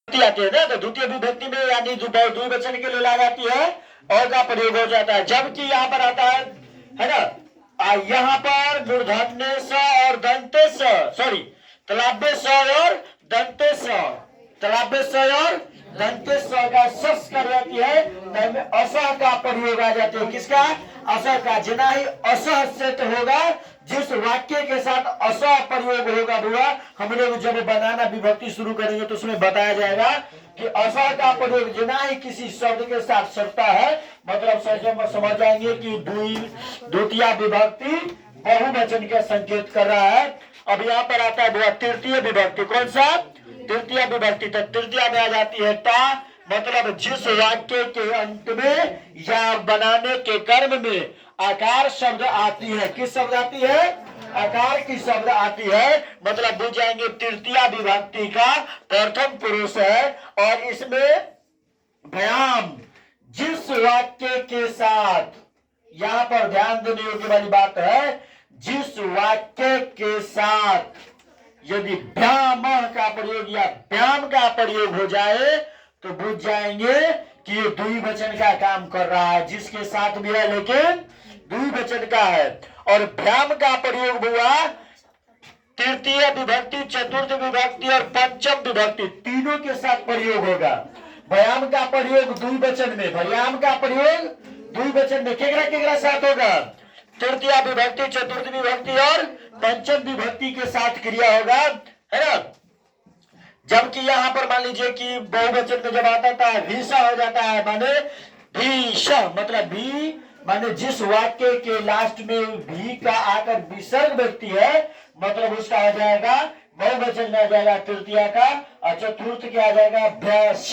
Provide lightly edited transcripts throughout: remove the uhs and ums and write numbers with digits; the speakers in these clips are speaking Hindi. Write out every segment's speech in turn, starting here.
आती है ना, तो द्वितीय विभक्ति में यानी द्विवचन के लिए ला जाती है और का प्रयोग हो जाता है। जबकि यहाँ पर आता है ना, यहाँ पर मूर्धन्य स और दंते स, सॉरी तलाब्य स और दंते स, तलाब्य स और दंते स का सस कर जाती है, तब असह का प्रयोग आ जाते है। किसका? असह का। जिना ही असह से तो होगा, जिस वाक्य के साथ असह प्रयोग होगा बुआ, हम लोग जब बनाना विभक्ति शुरू करेंगे तो उसमें बताया जाएगा कि असह का प्रयोग जिना ही किसी शब्द के साथ सकता है, मतलब समझ जाएंगे कि द्वितीय विभक्ति बहुवचन का संकेत कर रहा है। अब यहाँ पर आता है बुआ तृतीय विभक्ति। कौन सा? तृतीय विभक्ति। तो तृतीय में आ जाती है ता, मतलब जिस वाक्य के अंत में या बनाने के कर्म में आकार शब्द आती है। किस शब्द आती है? आकार की शब्द आती है, मतलब बुझ जाएंगे तृतीय विभक्ति का प्रथम पुरुष है। और इसमें भयाम जिस वाक्य के साथ, यहां पर ध्यान देने योग्य वाली बात है, जिस वाक्य के साथ यदि भ्याम का प्रयोग या भ्याम का प्रयोग हो जाए तो बुझ जाएंगे कि ये द्विवचन का काम कर रहा है। जिसके साथ भी है लेकिन द्विवचन का है। और भ्याम का प्रयोग हुआ तृतीय विभक्ति, चतुर्थ विभक्ति और पंचम विभक्ति तीनों के साथ प्रयोग होगा। भयाम का प्रयोग द्विवचन में, भयाम का प्रयोग द्विवचन में केकरा साथ होगा? तृतीय विभक्ति, चतुर्थ विभक्ति और पंचम विभक्ति के साथ क्रिया होगा, है ना। जबकि यहाँ पर मान लीजिए कि बहुवचन में जब आता था भीषा हो जाता है, माने भीषा, मतलब भी माने जिस वाक्य के लास्ट में भी का आकर विसर्ग व्यक्ति है, मतलब उसका आ जाएगा बहुवचन में आ जाएगा तृतीय का, और चतुर्थ क्या आ जाएगा? भ्यास।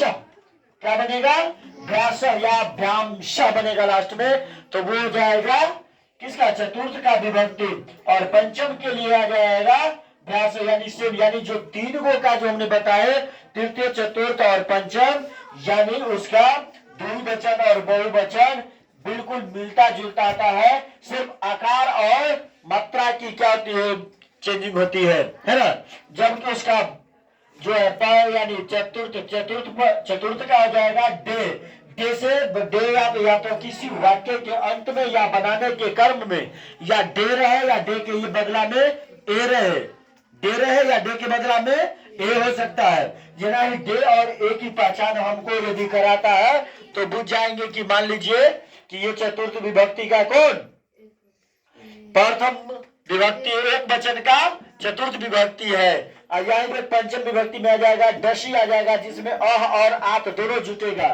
क्या बनेगा? भ्यास या भ्यामश बनेगा लास्ट में, तो वो हो जाएगा किसका? चतुर्थ का विभक्ति। और पंचम के लिए आ जाएगा भ्यास, यानी सेम, यानी जो तीन को का जो हमने बताए तृतीय, चतुर्थ और पंचम, यानी उसका द्विवचन और बहुवचन बिल्कुल मिलता जुलता आता है। सिर्फ आकार और मात्रा की क्या होती है? चेंजिंग होती है ना। जबकि उसका जो है प यानी चतुर्थ का हो जाएगा डे। डे से डे या तो किसी वाक्य के अंत में या बनाने के कर्म में या डे रहे या डे के बदला में ए रहे, डे रहे या डे के बदला में ए हो सकता है। जिना ही डे और ए की पहचान हमको यदि कराता है तो बुझ जाएंगे कि मान लीजिए कि ये चतुर्थ विभक्ति का कौन? प्रथम विभक्ति एक वचन का चतुर्थ विभक्ति है। और यहाँ पे पंचम विभक्ति में आ जाएगा डशी आ जाएगा, जिसमें अह और आत दोनों जुटेगा।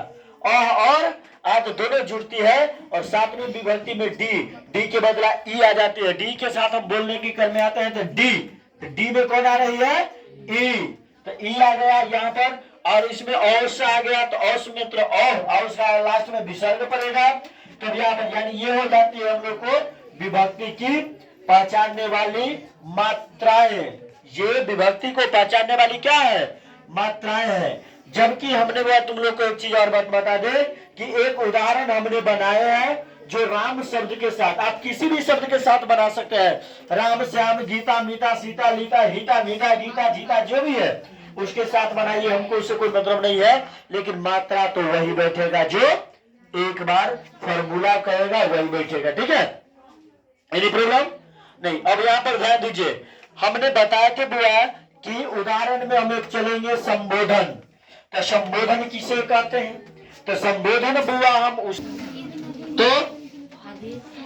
अह और आत दोनों जुड़ती है। और सातवीं विभक्ति में डी के बदला ई आ जाती है। डी के साथ हम बोलने की क्रम में आते हैं तो डी में कौन आ रही है? ई। तो ई आ गया यहाँ पर, और इसमें औस आ गया तो औस में तो औस का लास्ट में विसर्ग पड़ेगा। तो यहाँ पर यानी ये हो जाती है हम लोग को विभक्ति की पहचानने वाली मात्राएं। ये विभक्ति को पहचानने वाली क्या है? मात्राएं है। जबकि हमने वो तुम लोग को एक चीज और बात बता दे कि एक उदाहरण हमने बनाए हैं जो राम शब्द के साथ, आप किसी भी शब्द के साथ बना सकते हैं। राम, श्याम, गीता, मीता, सीता, लीता, हिता, मीता, गीता, जीता, जो भी है उसके साथ बनाइए, हमको उससे कोई मतलब नहीं है। लेकिन मात्रा तो वही बैठेगा जो एक बार फॉर्मूला कहेगा, वही बैठेगा। ठीक है, एनी प्रॉब्लम नहीं। अब यहाँ पर ध्यान दीजिए, हमने बताया कि बुआ कि उदाहरण में हम एक चलेंगे संबोधन। तो संबोधन किसे कहते हैं? तो संबोधन बुआ हम उस तो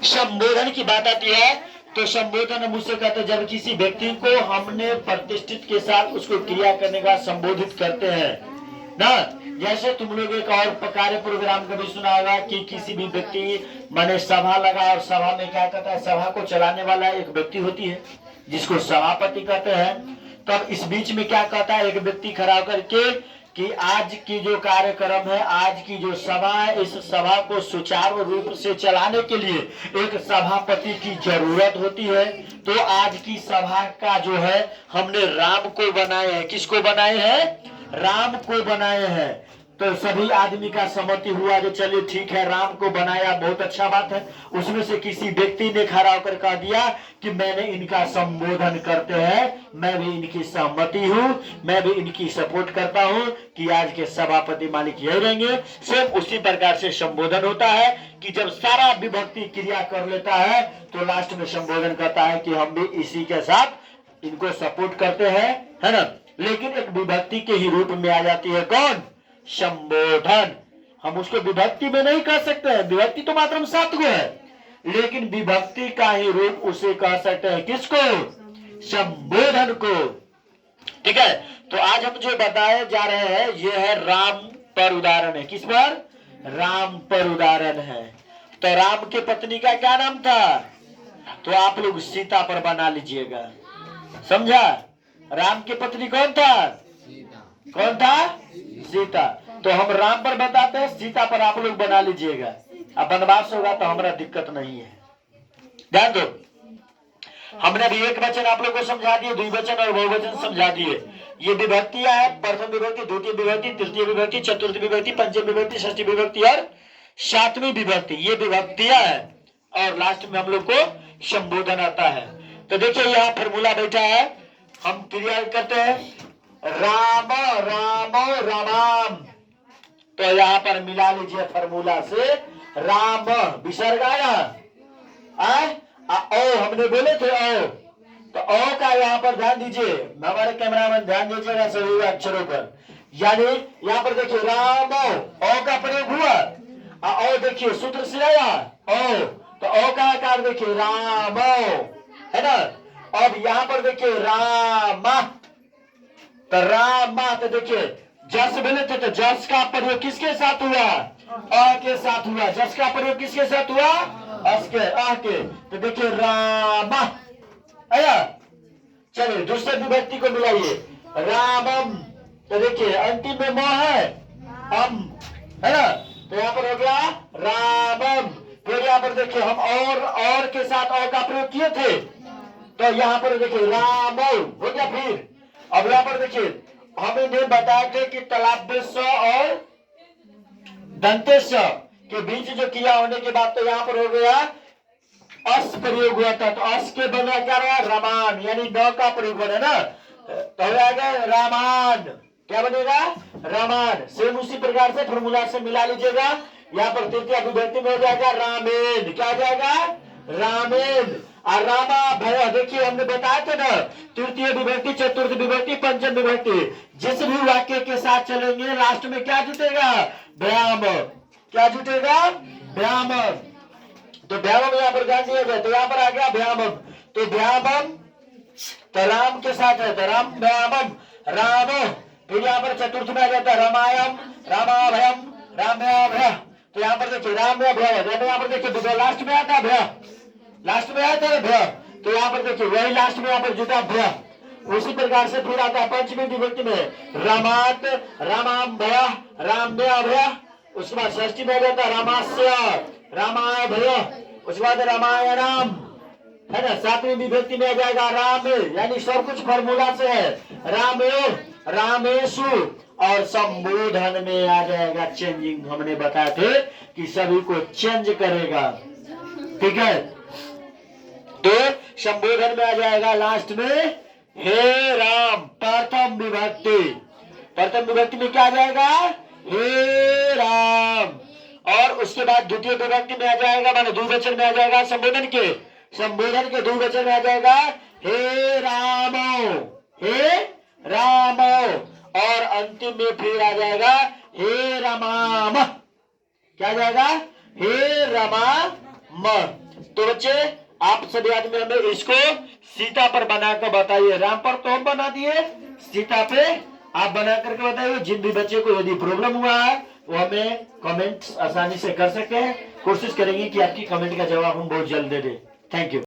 संबोधन की बात आती है तो संबोधन हम उससे कहते हैं जब किसी व्यक्ति को हमने प्रतिष्ठित के साथ उसको क्रिया करने का संबोधित करते हैं ना। जैसे तुम लोग एक और कार्य प्रोग्राम कभी सुना होगा कि किसी भी व्यक्ति माने सभा लगा और सभा में क्या कहता है, सभा को चलाने वाला एक व्यक्ति होती है जिसको सभापति कहते हैं। तब इस बीच में क्या कहता है, एक व्यक्ति खड़ा होकर के कि आज की जो कार्यक्रम है, आज की जो सभा है, इस सभा को सुचारू रूप से चलाने के लिए एक सभापति की जरूरत होती है। तो आज की सभा का जो है हमने राम को बनाए हैं। किसको बनाए हैं? राम को बनाए हैं। तो सभी आदमी का सहमति हुआ जो चलिए ठीक है, राम को बनाया, बहुत अच्छा बात है। उसमें से किसी व्यक्ति ने खड़ा होकर कह दिया कि मैंने इनका संबोधन करते हैं, मैं भी इनकी सहमति हूं, मैं भी इनकी सपोर्ट करता हूं कि आज के सभापति मालिक यही रहेंगे। सेम उसी प्रकार से संबोधन होता है कि जब सारा विभक्ति क्रिया कर लेता है तो लास्ट में संबोधन करता है कि हम भी इसी के साथ इनको सपोर्ट करते हैं, है ना। लेकिन एक विभक्ति के ही रूप में आ जाती है कौन? संबोधन। हम उसको विभक्ति में नहीं कह सकते हैं, विभक्ति तो मात्र 7 गो है, लेकिन विभक्ति का ही रूप उसे कह सकते हैं, किसको? संबोधन को। ठीक है, तो आज हम जो बताए जा रहे हैं ये है राम पर उदाहरण है। किस पर? राम पर उदाहरण है। तो राम के पत्नी का क्या नाम था? तो आप लोग सीता पर बना लीजिएगा, समझा? राम की पत्नी कौन था? कौन था? सीता। तो हम राम पर बताते हैं, सीता पर आप लोग बना लीजिएगा। अब वनवास होगा तो हमारा दिक्कत नहीं है। ध्यान दो, हमने अभी एक वचन आप लोग को समझा दिए, द्विवचन और बहुवचन समझा दिए। ये विभक्तियां है, प्रथम विभक्ति, द्वितीय विभक्ति, तृतीय विभक्ति, चतुर्थ विभक्ति, पंचम विभक्ति, षष्ठी विभक्ति और सातवीं विभक्ति। ये विभक्तियां है और लास्ट में हम लोग को संबोधन आता है। तो देखिए यहाँ फॉर्मूला बैठा है, हम क्रिया करते हैं राम राम रामाम। तो यहाँ पर मिला लीजिए फॉर्मूला से, राम विसर्ग आया, ओ हमने बोले थे ओ, तो ओ का यहाँ पर ध्यान दीजिए, हमारे कैमरामैन ध्यान दीजिएगा सभी अक्षरों पर। यानी यहाँ पर देखिए राम ओ का प्रयोग हुआ, ओ देखिए सूत्र से आया ओ, तो ओ का आकार देखिए राम, है ना। अब यहाँ पर देखिए रामा, तो रामा, तो देखिए जस बोले थे तो जस का प्रयोग किसके साथ हुआ? अ के साथ हुआ। जस का प्रयोग किसके साथ हुआ? अस के, अ के। तो देखिए रामा आया। चलिए दूसरे विभक्ति को मिलाइए, रामम। तो देखिए अंतिम में म है, हम, है ना। तो यहाँ पर हो गया रामम। फिर यहाँ पर देखिए हम और के साथ और का प्रयोग किए थे, तो यहाँ पर देखिए रामो हो गया। फिर अब यहाँ पर देखिए हमें बताया थे कि तलाब्य और दंते के बीच जो किया होने के बाद तो यहाँ पर हो गया अस प्रयोग हुआ था, तो अस के बना क्या रहा? रामान, यानी न का प्रयोग बना ना, तो हो जाएगा रामान। क्या बनेगा? रामान। सेम उसी प्रकार से फॉर्मूला से मिला लीजिएगा। यहाँ पर तृतीय विभक्ति में हो जाएगा रामेन। क्या हो जाएगा? रामेन। और रामा भय, देखिए हमने बताया था ना, तृतीय विभक्ति, चतुर्थ विभक्ति, पंचम विभक्ति, जिस भी वाक्य के साथ चलेंगे लास्ट में क्या जुटेगा? व्याम। क्या जुटेगा? व्याम। तो व्याम यहाँ पर ध्यान दिया जाए, तो यहाँ पर आ गया व्यामम। तो व्यामम तो राम के साथ है, तो राम व्यामम रामो। फिर यहाँ पर चतुर्थ में आ जाता है रामायम, रामाभयम, राम्याभय। तो यहाँ पर देखिए राम्याभय, यहाँ पर देखिए लास्ट में आता है भय, लास्ट में आया था भय, तो यहाँ पर देखिए वही लास्ट में यहाँ पर जुटा भय। उसी प्रकार से फिर आता है पंचमी विभक्ति में रामात, रामाम भय, राम्या भय। उसके बाद षष्ठी में आ जाता है रामास्य, रामाय भय। उसके बाद रामायणम, है ना। सातवीं विभक्ति में आ जाएगा राम, यानी सब कुछ फॉर्मूला से है, रामेयो, रामेशु। और संबोधन में आ जाएगा चेंजिंग, हमने बताए थे कि सभी को चेंज करेगा। ठीक है, तो संबोधन में आ जाएगा लास्ट में हे राम, प्रथम विभक्ति। प्रथम विभक्ति में क्या आ जाएगा? हे राम। और उसके बाद द्वितीय विभक्ति में आ जाएगा, माने द्विवचन में आ जाएगा संबोधन के द्विवचन में आ जाएगा हे रामो, हे रामो। और अंतिम में फिर आ जाएगा हे रमाम। क्या आ जाएगा? हे रमाम। तो बच्चे आप सभी आदमी हमें इसको सीता पर बनाकर बताइए। राम पर तो हम बना दिए, सीता पे आप बना करके बताइए। जिन भी बच्चे को यदि प्रॉब्लम हुआ है वो हमें कमेंट आसानी से कर सकते हैं। कोशिश करेंगे कि आपकी कमेंट का जवाब हम बहुत जल्द दे दें। Thank you.